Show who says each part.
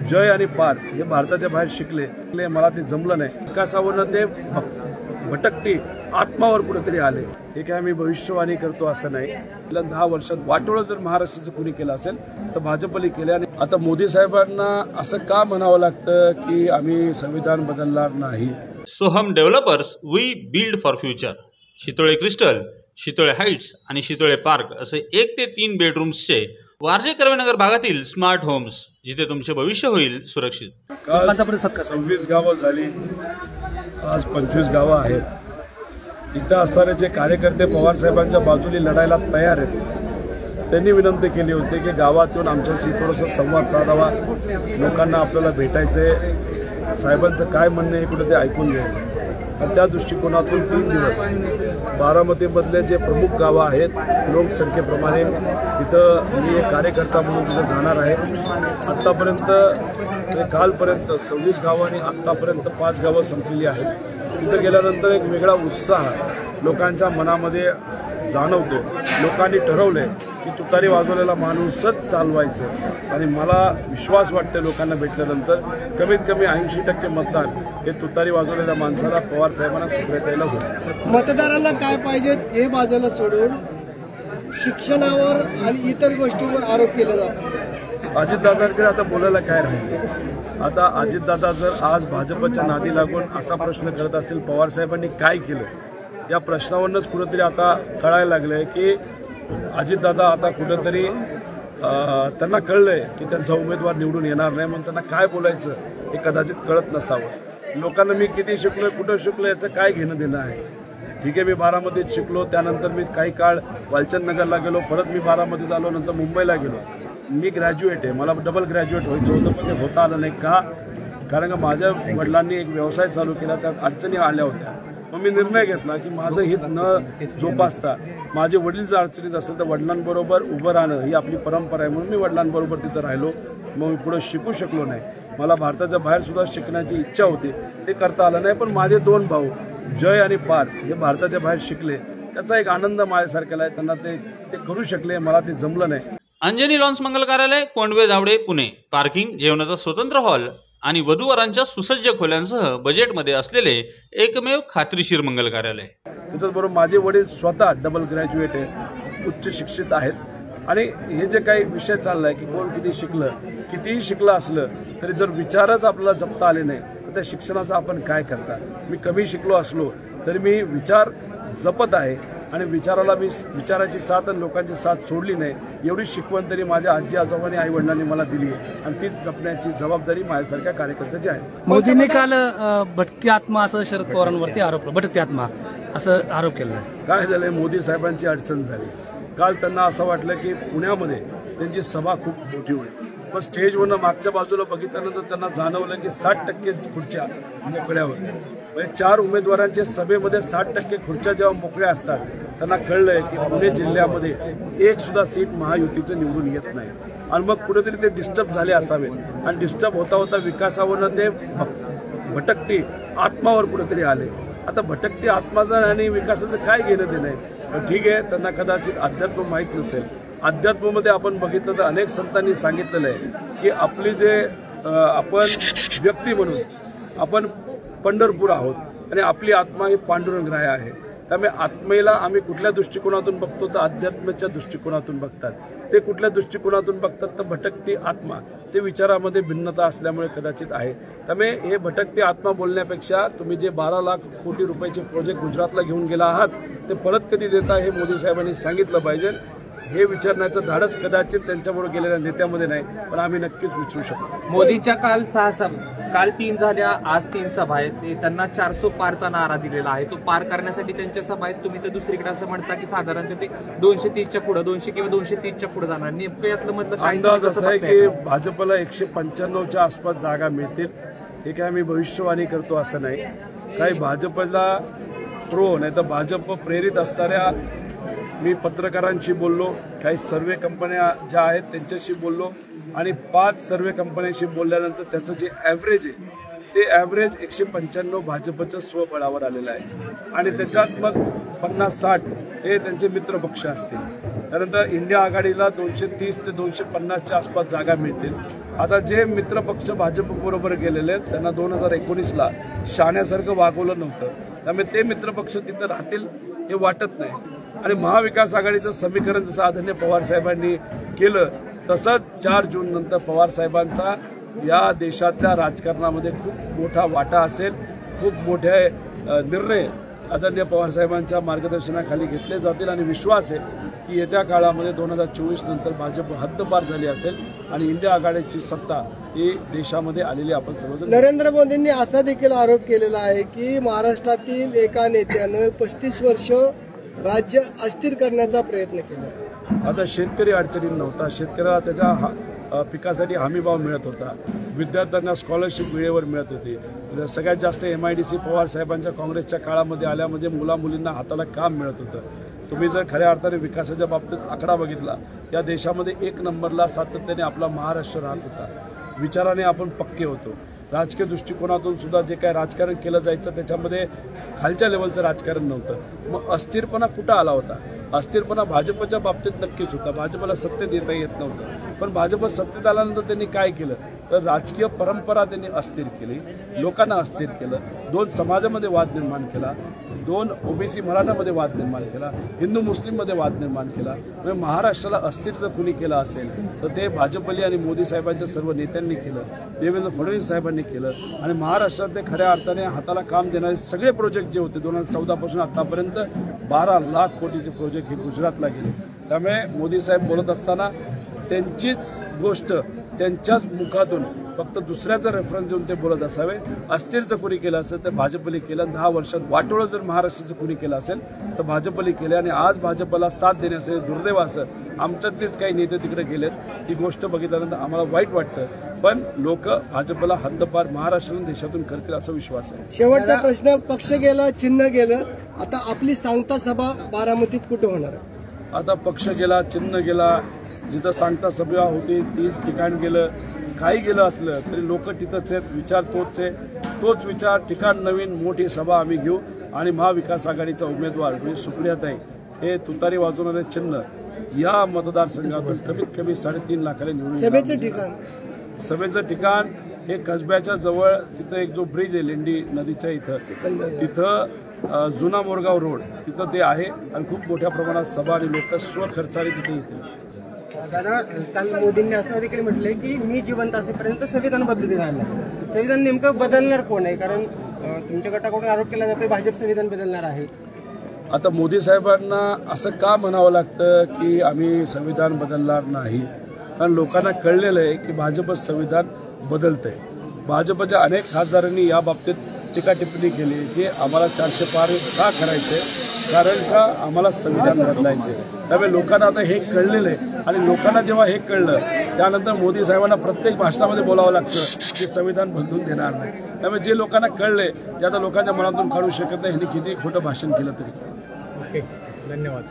Speaker 1: जय आणि पार हे भारताच्या बाहेर शिकले, मला ते जमलं नाही। विकासावरनं ते भटकती आत्मावर कुठेतरी आले। हे काय मी भविष्यवाणी करतो असं नाही। गेल्या 10 वर्षात वाटोळं जर महाराष्ट्राचं कुणी केलं असेल तर भाजपने केले। आणि आता मोदी साहेबांना असं का म्हणावं लागतं की आम्ही संविधान बदलणार नाही।
Speaker 2: Soham developers we build for future. Shitole crystal, Shitole heights आणि शितोळे पार्क असे 1 ते 3 बेडरूम्सचे वारजे कर्वेनगर भागातील स्मार्ट होम्स, जिथे तुमचे भविष्य होईल सुरक्षित।
Speaker 1: काल 26 गावं झाली, आज 25 गावं आहेत। इथं असणारे जे कार्यकर्ते पवार साहेबांच्या बाजूने लढायला तयार आहेत, त्यांनी विनंती केली होती की गावात येऊन आमच्याशी थोडासा संवाद साधावा, लोकांना आपल्याला भेटायचंय, साहेबांचं काय म्हणणं आहे कुठे ते ऐकून घ्यायचं। आणि त्या दृष्टिकोनातून 3 दिवस बारामतीमधले जे प्रमुख गावं आहेत लोकसंख्येप्रमाणे तिथं मी एक कार्यकर्ता म्हणून तिथं जाणार आहे। आत्तापर्यंत कालपर्यंत 26 गावं आणि आत्तापर्यंत 5 गावं संपलेली आहेत। तिथं गेल्यानंतर एक वेगळा उत्साह लोकांच्या मनामध्ये जाणवतो। लोकांनी ठरवले की तुतारी वाजवलेला माणूसच चालवायचं आणि मला विश्वास वाटते लोकांना भेटल्यानंतर कमीत कमी 80% मतदान हे तुतारी वाजवलेल्या माणसाला पवार साहेबांना सुप्रियाताईला होईल।
Speaker 3: मतदारांना काय पाहिजे हे बाजूला सोडून शिक्षणावर आणि इतर गोष्टींवर आरोप केले जातात।
Speaker 1: अजितदादांकडे आता बोलायला काय राहील। आता अजितदादा जर आज भाजपच्या नादी लागून असा प्रश्न करत असेल पवार साहेबांनी काय केलं, या प्रश्नावरूनच कुठेतरी आता कळायला लागलंय की अजितदादा आता कुठेतरी त्यांना कळलंय की त्यांचा उमेदवार निवडून येणार नाही, म्हणून त्यांना काय बोलायचं हे कदाचित कळत नसावं। लोकांना मी किती शिकलोय, कुठं शिकलोय याचं काय घेणं देणं आहे। ठीक आहे, मी बारामतीत शिकलो, त्यानंतर मी काही काळ वालचंदनगरला गेलो, परत मी बारामतीत आलो, नंतर मुंबईला गेलो। मी ग्रॅज्युएट आहे, मला डबल ग्रॅज्युएट व्हायचं होतं पण ते होता आलं नाही। का? कारण का माझ्या वडिलांनी एक व्यवसाय चालू केला, त्यात अडचणी आल्या होत्या। मग मी निर्णय घेतला की माझं हित न जोपासता माझे वडील जर अडचणीत असेल तर वडिलांबरोबर उभं राहणं ही आपली परंपरा आहे, म्हणून मी वडिलांबरोबर तिथं राहिलो। मग मी पुढे शिकू शकलो नाही, मला भारताच्या बाहेर सुद्धा शिकण्याची इच्छा होती, ते करता आलं नाही। पण माझे 2 भाऊ जय आणि पार हे भारताच्या बाहेर शिकले, त्याचा एक आनंद माझ्यासारख्याला आहे। त्यांना ते करू शकले, मला ते जमलं नाही।
Speaker 2: अंजनी लॉन्स मंगल कार्यालय, कोंडवे जावडे, पुणे। पार्किंग, जेवणाचा स्वतंत्र हॉल आणि वधूवरांच्या सुसज्ज खोल्यांसह बजेटमध्ये असलेले एकमेव खात्रीशीर मंगल कार्यालय।
Speaker 1: त्याच्याबरोबर माझे वडील स्वतः डबल ग्रॅज्युएट आहे, उच्च शिक्षित आहेत। आणि हे जे काही विषय चाललाय की कोण कितीही शिकलं असलं तरी जर विचारच आपल्याला जपता आले नाही तर त्या शिक्षणाचा आपण काय करता। मी कमी शिकलो असलो तरी मी विचार जपत आहे आणि विचाराची साथ आणि लोकांची साथ सोडली नाही। एवढी शिकवण तरी माझ्या आजी आजोबांनी आई वडिलांनी मला दिली आणि तीच जपण्याची जबाबदारी माझ्यासारख्या कार्यकर्त्याची आहे।
Speaker 4: मोदींनी काल भटकी आत्मा असं शरद पवारांवरती आरोप, भटकी आत्मा असं आरोप केला।
Speaker 1: काय झालंय, मोदी साहेबांची अडचण झाली। काल त्यांना असं वाटलं की पुण्यामध्ये त्यांची सभा खूप मोठी होईल, पण स्टेजवरनं मागच्या बाजूला बघितल्यानंतर त्यांना जाणवलं की 60% खुर्च्या मोकळ्या होत्या। म्हणजे 4 उमेदवारांच्या सभेमध्ये 60% खुर्च्या जेव्हा मोकळ्या असतात त्यांना कळलंय की पुणे जिल्ह्यामध्ये एक सुद्धा सीट महायुतीचं निवडून येत नाही। आणि मग कुठेतरी ते डिस्टर्ब झाले असावेत आणि डिस्टर्ब होता होता विकासावरनं ते भटकती आत्मावर कुठेतरी आले। आता भटकती आत्माचं आणि विकासाचं काय घेणं देणं आहे। ठीक आहे, त्यांना कदाचित अध्यात्म माहीत नसेल। अध्यात्मामध्ये आपण बघितलं तर अनेक संतांनी सांगितलेलं आहे की आपली जे आपण व्यक्ती म्हणून आपण पंढरपूर आहोत आणि आपली आत्मा ही पांडुरंगराय आहे। त्यामुळे आत्मेला आम्ही कुठल्या दृष्टिकोनातून बघतो तर अध्यात्माच्या दृष्टिकोनातून बघतात, ते कुठल्या दृष्टिकोनातून बघतात तर भटकती आत्मा, ते विचारामध्ये भिन्नता असल्यामुळे कदाचित आहे। त्यामुळे हे भटकती आत्मा बोलण्यापेक्षा तुम्ही जे 12 लाख कोटी रुपयाचे प्रोजेक्ट गुजरातला घेऊन गेला आहात ते परत कधी देता हे मोदी साहेबांनी सांगितलं पाहिजे। हे विचारण्याचं धाडस कदाचित त्यांच्याबरोबर गेलेल्या नेत्यामध्ये नाही, पण आम्ही नक्कीच विचारू शकतो।
Speaker 5: मोदीच्या काल 6 सभा, काल 3 झाल्या, आज 3 सभा आहेत। त्यांना 400 पारचा नारा दिलेला आहे, तो पार करण्यासाठी त्यांच्या सभा आहेत। तुम्ही तर दुसरीकडे असं म्हणता की साधारणतः ते 230च्या पुढे, 200 किंवा 230च्या पुढे जाणार। नेमकं यातलं मधलं
Speaker 1: अंदाज असा आहे की भाजपला 195च्या आसपास जागा मिळतील। हे काय मी भविष्यवाणी करतो असं नाही। काही भाजपला नाही तर भाजप प्रेरित असणाऱ्या मी पत्रकारांशी बोललो, काही सर्वे कंपन्या ज्या आहेत त्यांच्याशी बोललो आणि 5 सर्वे कंपन्यांशी बोलल्यानंतर त्याचं जे ॲव्हरेज आहे ते ॲव्हरेज 195 भाजपच्या स्वबळावर आलेलं आहे आणि त्याच्यात मग 50-60 हे त्यांचे मित्रपक्ष असतील. त्यानंतर इंडिया आघाडीला 230 ते 250च्या आसपास जागा मिळतील. आता जे मित्रपक्ष भाजपबरोबर गेलेले आहेत त्यांना 2019ला शहाण्यासारखं वागवलं नव्हतं, त्यामुळे ते मित्रपक्ष तिथं राहतील हे वाटत नाही. आणि महाविकास आघाडीचं समीकरण जसं आदरणीय पवार साहेबांनी केलं तसंच 4 जून नंतर पवार साहेबांचा या देशातल्या राजकारणामध्ये खूप मोठा वाटा असेल. खूप मोठे निर्णय आदरणीय पवार साहेबांच्या मार्गदर्शनाखाली घेतले जातील आणि विश्वास आहे की येत्या काळामध्ये 2024 नंतर भाजप हद्दपार झाली असेल आणि इंडिया आघाडीची सत्ता ही देशामध्ये आलेली आपण सर्वजण.
Speaker 3: नरेंद्र मोदींनी असा देखील आरोप केलेला आहे की महाराष्ट्रातील एका नेत्यानं 35 वर्ष राज्य अस्थिर करण्याचा प्रयत्न केला.
Speaker 1: आता शेतकरी अडचणीत नव्हता, शेतकऱ्याला त्याच्या पिकासाठी हमीभाव मिळत होता, विद्यार्थ्यांना स्कॉलरशिप वेळेवर मिळत होती. सगळ्यात जास्त MIDC पवार साहेबांच्या काँग्रेसच्या काळामध्ये आल्यामध्ये मुलामुलींना हाताला काम मिळत होतं. तुम्ही जर खऱ्या अर्थाने विकासाच्या बाबतीत आकडा बघितला, या देशामध्ये 1 नंबरला सातत्याने आपला महाराष्ट्र राहत होता. विचाराने आपण पक्के होतो. राजकीय दृष्टिकोनातून सुद्धा जे काय राजकारण केलं जायचं त्याच्यामध्ये खालच्या लेवलचं राजकारण नव्हतं. मग अस्थिरपणा कुठं आला होता? अस्थिरपणा भाजपच्या बाबतीत नक्कीच होता. भाजपला सत्तेत येता येत नव्हतं, पण भाजप सत्तेत आल्यानंतर त्यांनी काय केलं तर राजकीय परंपरा त्यांनी अस्थिर केली, लोकांना अस्थिर केलं. 2 समाजामध्ये वाद निर्माण केला, 2 OBC मराठामध्ये वाद निर्माण केला, हिंदू मुस्लिममध्ये वाद निर्माण केला. म्हणजे महाराष्ट्राला अस्थिर जर कुणी केलं असेल तर ते भाजपली आणि मोदी साहेबांच्या सर्व नेत्यांनी केलं, देवेंद्र फडणवीस साहेबांनी केलं. आणि महाराष्ट्रात ते खऱ्या अर्थाने हाताला काम देणारे सगळे प्रोजेक्ट जे होते 2014 पासून आतापर्यंत 12 लाख कोटीचे प्रोजेक्ट हे गुजरातला गेले. त्यामुळे मोदी साहेब बोलत असताना त्यांचीच गोष्ट त्यांच्याच मुखातून फक्त दुसऱ्याचा रेफरन्स देऊन ते बोलत असावे. अस्थिरचं कुणी केलं असेल तर भाजपने केलं. 10 वर्षात वाटोळं जर महाराष्ट्राचं कुणी केलं असेल तर भाजपने केलं. आणि आज भाजपला साथ देण्याचे दुर्दैव असं आमच्यातलेच काही नेते तिकडे गेलेत. ही गोष्ट बघितल्यानंतर आम्हाला वाईट वाटतं, पण लोक भाजपला हद्दपार महाराष्ट्रातून देशातून करतील असा विश्वास आहे.
Speaker 3: शेवटचा प्रश्न, पक्ष गेला, चिन्ह गेलं, आता आपली सांगता सभा बारामतीत कुठं होणार आहे?
Speaker 1: आता पक्ष गेला, चिन्ह गेला, जिथं सांगता सभा होती ती ठिकाण गेलं, काही गेलं असलं तरी लोक तिथंच आहेत. विचार तोच आहे, तोच विचार ठिकाण नवीन मोठी सभा आम्ही घेऊ आणि महाविकास आघाडीचा उमेदवार म्हणजे सुप्रियाताई हे तुतारी वाजवणारे चिन्ह या मतदारसंघातून कमीत कमी 3.5 लाखाला निवडून. सभेचं ठिकाण हे कसब्याच्या जवळ, तिथं एक जो ब्रिज आहे लेंडी नदीच्या इथं, तिथं जुना मोरगाव रोड तिथं ते आहे आणि खूप मोठ्या प्रमाणात सभा आणि लोक स्वखर्चाने तिथे येतील.
Speaker 6: दादा, काल मोदींनी असं देखील म्हटलंय की मी जिवंत असेपर्यंत संविधान बदलून राहणार. संविधान नेमकं बदलणार कोण आहे? कारण तुमच्या गटाकडून आरोप केला जातोय भाजप संविधान बदलणार आहे.
Speaker 1: आता मोदी साहेबांना असं का म्हणावं लागतं की आम्ही संविधान बदलणार नाही? कारण लोकांना कळलेलं आहे की भाजपच संविधान बदलतंय. भाजपच्या अनेक खासदारांनी या बाबतीत टीका टिप्पणी केली की आम्हाला 400 पार का करायचंय, कारण का आम्हाला संविधान बदलायचंय. त्यामुळे लोकांना आता हे कळलेलं आहे आणि लोकांना जेव्हा हे कळलं त्यानंतर मोदी साहेबांना प्रत्येक भाषणामध्ये बोलावं लागतं की संविधान बदलून देणार नाही. त्यामुळे जे लोकांना कळले ते आता लोकांच्या मनातून काढू शकत नाही, ह्यांनी किती खोटं भाषण केलं तरी.
Speaker 6: ओके, धन्यवाद.